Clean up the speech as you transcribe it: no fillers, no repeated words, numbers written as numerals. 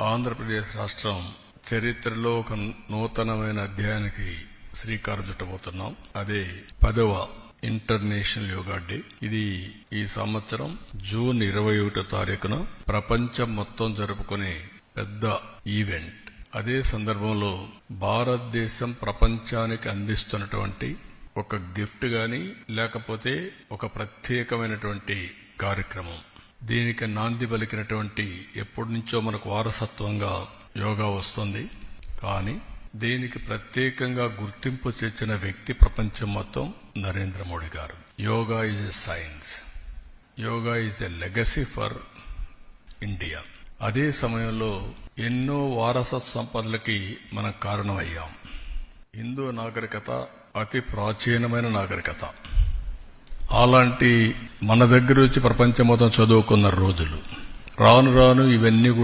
ఆంధ్రప్రదేశ్ రాష్ట్రం చరిత్రలో ఒక నూతనమైన అధ్యాయానికి శ్రీకారం చుట్టబోతున్నాం. అదే 10వ ఇంటర్నేషనల్ యోగా డే. ఇది ఈ సంవత్సరం జూన్ 21వ తారీఖున ప్రపంచం మొత్తం జరుపుకునే పెద్ద ఈవెంట్. అదే సందర్భంలో భారతదేశం ప్రపంచానికి అందిస్తున్నటువంటి ఒక గిఫ్ట్ గాని లేకపోతే ఒక ప్రత్యేకమైనటువంటి కార్యక్రమం. దీనికి నాంది పలికినటువంటి ఎప్పటి నుంచో మనకు వారసత్వంగా యోగా వస్తుంది. కానీ దీనికి ప్రత్యేకంగా గుర్తింపు తెచ్చిన వ్యక్తి ప్రపంచం మొత్తం నరేంద్ర మోడీ గారు. Yoga is a science, yoga is a legacy for India. అదే సమయంలో ఎన్నో వారసత్వ సంపదలకి మనం కారణమయ్యాం. హిందూ నాగరికత అతి ప్రాచీనమైన నాగరికత. అలాంటి మన దగ్గర వచ్చి ప్రపంచం మొత్తం చదువుకున్న రోజులు రాను రాను ఇవన్నీ